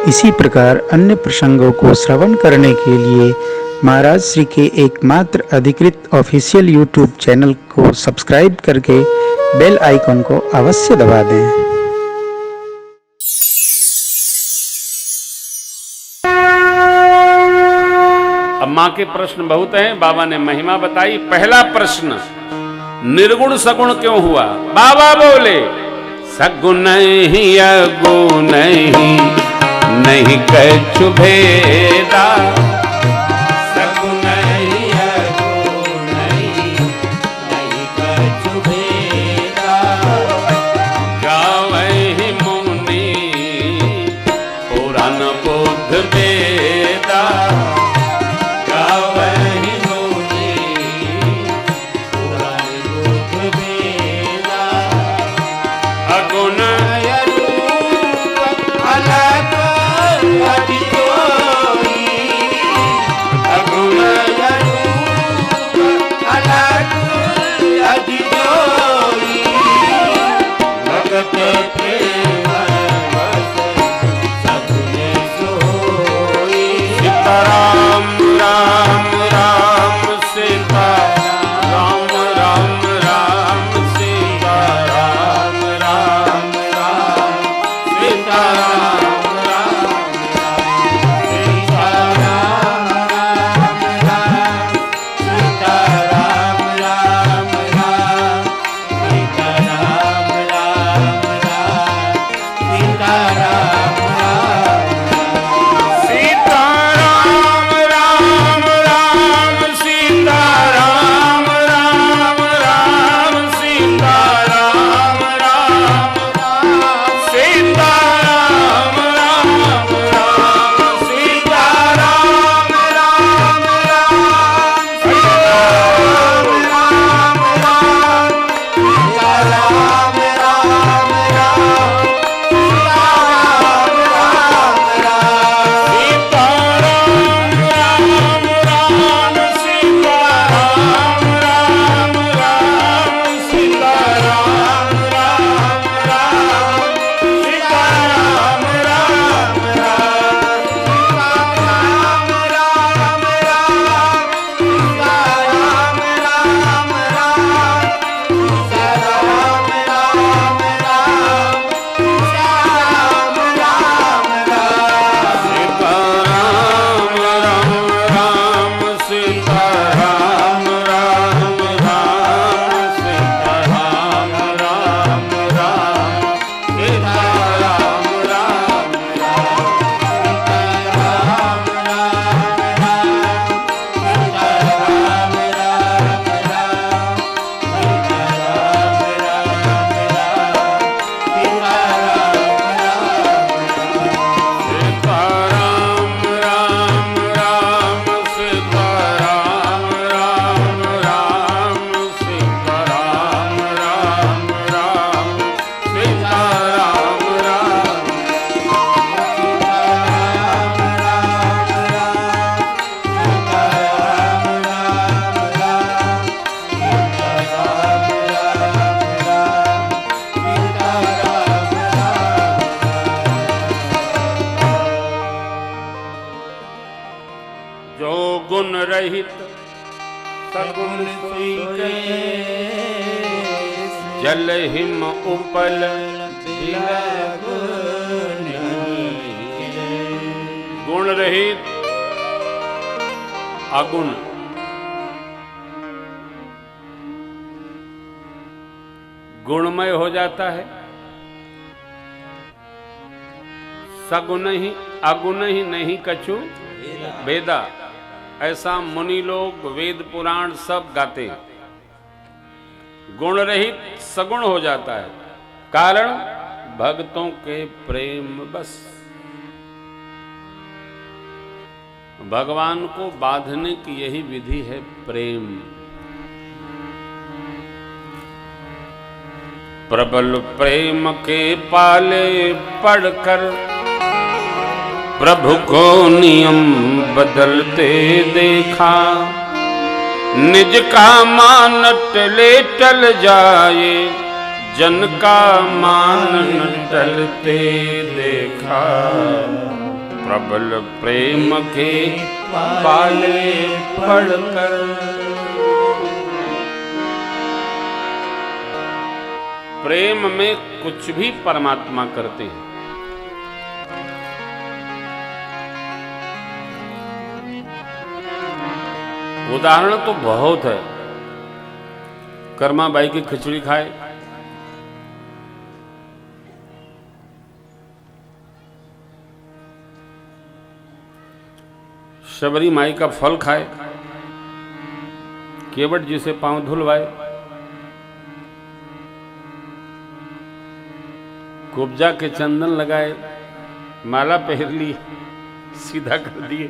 इसी प्रकार अन्य प्रसंगों को श्रवण करने के लिए महाराज श्री के एकमात्र अधिकृत ऑफिशियल यूट्यूब चैनल को सब्सक्राइब करके बेल आइकन को अवश्य दबा दें। अब माँ के प्रश्न बहुत हैं, बाबा ने महिमा बताई। पहला प्रश्न, निर्गुण सगुण क्यों हुआ? बाबा बोले सगुण ही अगुण ही नहीं कछु भेदा, सगुण ही अगुण ही नहीं कछु भेदा, गावहि मुनि पुराण बुद्ध वेदा, गावहि मुनि पुराण बुद्ध वेदा, अगुण रूप अलग अतितोई, अगुण रूप अलग अतितोई, भगत प्रेम बस सगुण सोई। सीताराम राम राम सीताराम राम राम सीताराम राम राम सीताराम सीताराम राम राम सीताराम राम राम सीताराम राम सीताराम राम राम सीताराम राम जो गुण रहित सगुण सुई जल हिम उपल गुण रहित अगुण, गुणमय हो जाता है। सगुण ही अगुण ही नहीं कछु वेदा, ऐसा मुनि लोग वेद पुराण सब गाते हैं। गुण रहित सगुण हो जाता है, कारण भक्तों के प्रेम बस। भगवान को बांधने की यही विधि है, प्रेम। प्रबल प्रेम के पाले पढ़कर प्रभु को नियम बदलते देखा, निज का मान टले टल जाए, जन का मान न टलते देखा। प्रबल प्रेम के पाले पड़कर। प्रेम में कुछ भी परमात्मा करते हैं। उदाहरण तो बहुत है। कर्मा बाई की खिचड़ी खाए, शबरी माई का फल खाए, केवट जी से पांव धुलवाए, कुब्जा के चंदन लगाए, माला पहन ली, सीधा कर दिए।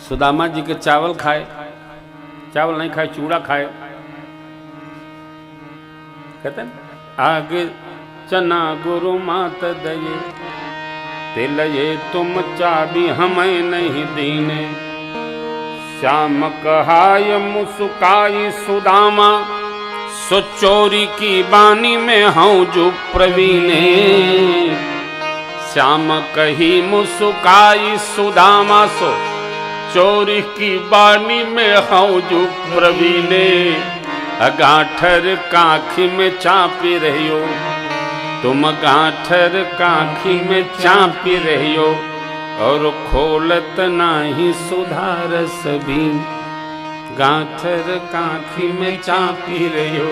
सुदामा जी के चावल खाए, चावल नहीं खाए चूड़ा खाए। कहते हैं आगे चना गुरु मात दये, तिल ये तुम चाबी हमें नहीं दीने। श्याम कहाय मुस्काई सुदामा, सो चोरी की बानी में हूँ जो प्रवीणे। श्याम कही मुस्काई सुदामा, सो चोरी की बानी में हूँ जो प्रवीणे। गांठर काखी में चापी रहियो, तुम गांठर काखी में चापी रहियो, और खोलत नाही सुधारस भी। गांठर काखी में चापी रहियो,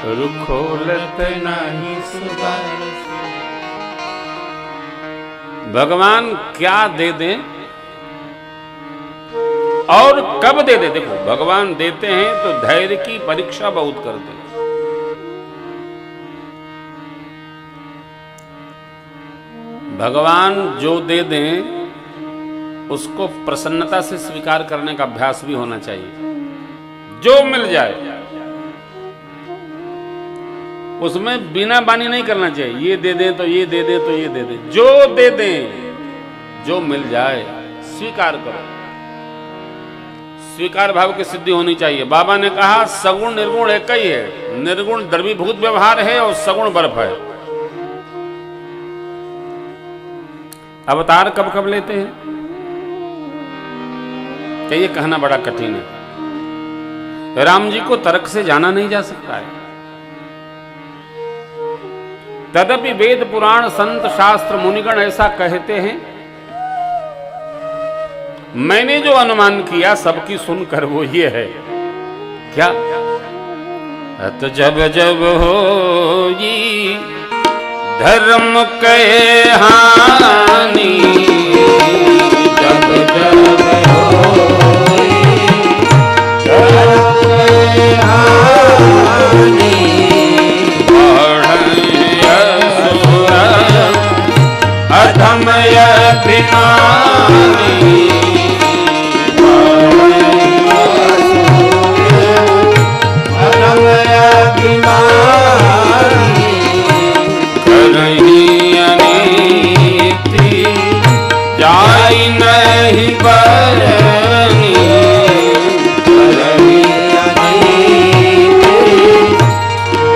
और खोलत नाही सुधारस। भगवान क्या दे दें और कब दे दे। देखो भगवान देते हैं तो धैर्य की परीक्षा बहुत करते हैं। भगवान जो दे दें उसको प्रसन्नता से स्वीकार करने का अभ्यास भी होना चाहिए। जो मिल जाए उसमें बिना बानी नहीं करना चाहिए। ये दे दें तो ये दे दें तो ये दे दें, जो दे दें, जो मिल जाए स्वीकार करो। स्वीकार भाव की सिद्धि होनी चाहिए। बाबा ने कहा सगुण निर्गुण एक ही है। निर्गुण द्रवीभूत व्यवहार है और सगुण बर्फ है। अवतार कब कब लेते हैं क्या ये कहना बड़ा कठिन है। राम जी को तर्क से जाना नहीं जा सकता है। तदपि वेद पुराण संत शास्त्र मुनिगण ऐसा कहते हैं। मैंने जो अनुमान किया सबकी सुनकर वो ये है क्या, तो जब जब होगी धर्म के हानि, जब जब होगी धर्म के हानि, बढ़े असुर अधम अभिमानी। जाई नहीं बरनी,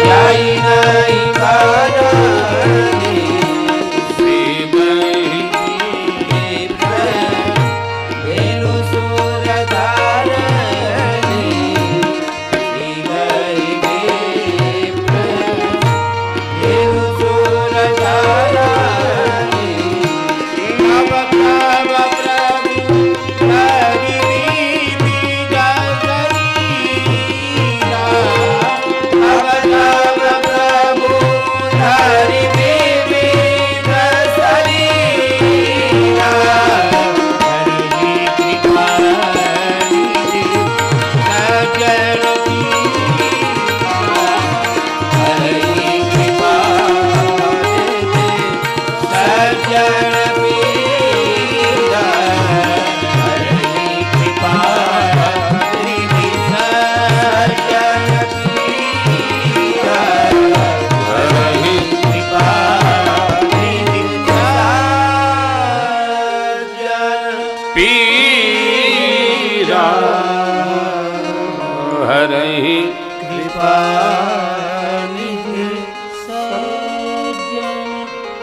जाई नहीं बरनी। वेणु सुर धारणी, वेणु सुर धारणी। पीरा हरहि कृपा निधि सज्जन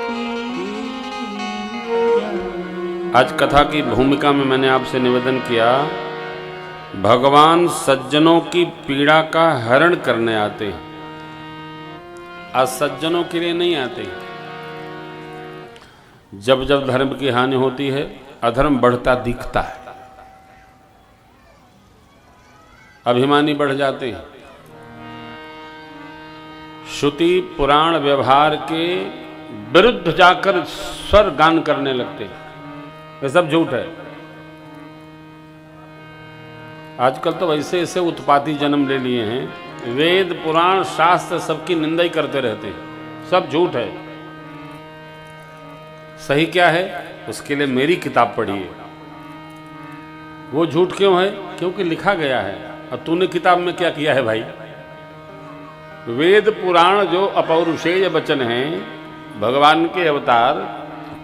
पीरा। आज कथा की भूमिका में मैंने आपसे निवेदन किया, भगवान सज्जनों की पीड़ा का हरण करने आते हैं, असज्जनों के लिए नहीं आते। जब जब धर्म की हानि होती है, अधर्म बढ़ता दिखता है, अभिमानी बढ़ जाते हैं, श्रुति पुराण व्यवहार के विरुद्ध जाकर स्वर गान करने लगते हैं। ये सब झूठ है। आजकल तो वैसे ऐसे उत्पाती जन्म ले लिए हैं, वेद पुराण शास्त्र सबकी निंदा ही करते रहते हैं। सब झूठ है। सही क्या है, उसके लिए मेरी किताब पढ़िए। वो झूठ क्यों है? क्योंकि लिखा गया है। और तूने किताब में क्या किया है भाई? वेद पुराण जो अपौरुषेय वचन हैं, भगवान के अवतार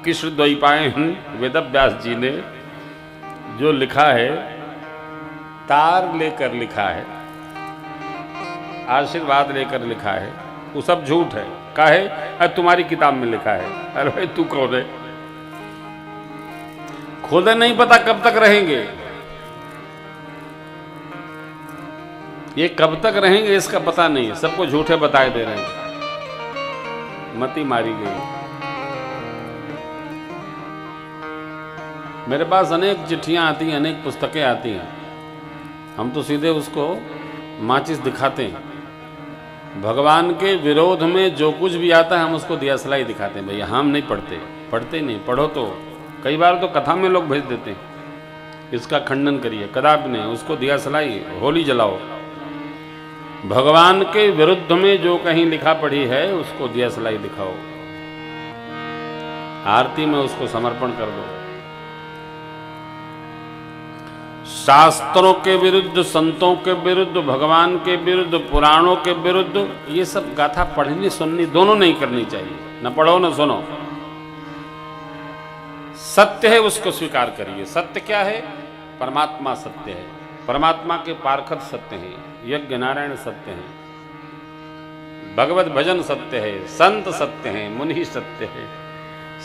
कृष्ण द्वैपायन वेदव्यास जी ने जो लिखा है, तार लेकर लिखा है, आशीर्वाद लेकर लिखा है, वो सब झूठ है। काहे? अरे तुम्हारी किताब में लिखा है। अरे भाई तू कौन है? खुद नहीं पता कब तक रहेंगे। ये कब तक रहेंगे इसका पता नहीं है। सबको झूठे बताए दे रहे हैं। मती मारी गई। मेरे पास अनेक चिट्ठियां आती हैं, अनेक पुस्तकें आती हैं। हम तो सीधे उसको माचिस दिखाते हैं। भगवान के विरोध में जो कुछ भी आता है हम उसको दियासलाई दिखाते हैं। भैया हम नहीं पढ़ते नहीं। पढ़ो तो कई बार तो कथा में लोग भेज देते हैं, इसका खंडन करिए। कदापि नहीं, उसको दियासलाई होली जलाओ। भगवान के विरुद्ध में जो कहीं लिखा पढ़ी है उसको दियासलाई दिखाओ, आरती में उसको समर्पण कर दो। शास्त्रों के विरुद्ध, संतों के विरुद्ध, भगवान के विरुद्ध, पुराणों के विरुद्ध ये सब गाथा पढ़नी सुननी दोनों नहीं करनी चाहिए। न पढ़ो न सुनो। सत्य है उसको स्वीकार करिए। सत्य क्या है? परमात्मा सत्य है। परमात्मा के पारखत सत्य हैं, यज्ञ नारायण सत्य हैं, भगवत भजन सत्य है, संत सत्य हैं, मुनि सत्य है,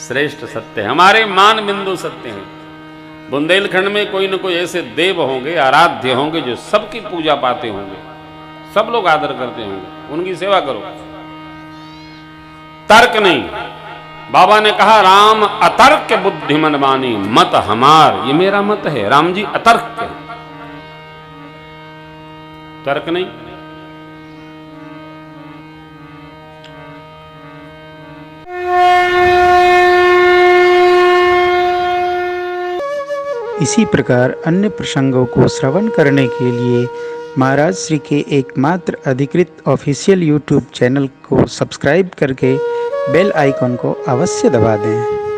श्रेष्ठ सत्य है, हमारे मान बिंदु सत्य हैं। बुंदेलखंड में कोई न कोई ऐसे देव होंगे, आराध्य होंगे, जो सबकी पूजा पाते होंगे, सब लोग आदर करते होंगे, उनकी सेवा करो। तर्क नहीं। बाबा ने कहा राम अतर्क बुद्धिमन बानी, मत हमार। ये मेरा मत है। राम जी अतर्क है, तर्क नहीं। इसी प्रकार अन्य प्रसंगों को श्रवण करने के लिए महाराज श्री के एकमात्र अधिकृत ऑफिशियल यूट्यूब चैनल को सब्सक्राइब करके बेल आइकॉन को अवश्य दबा दें।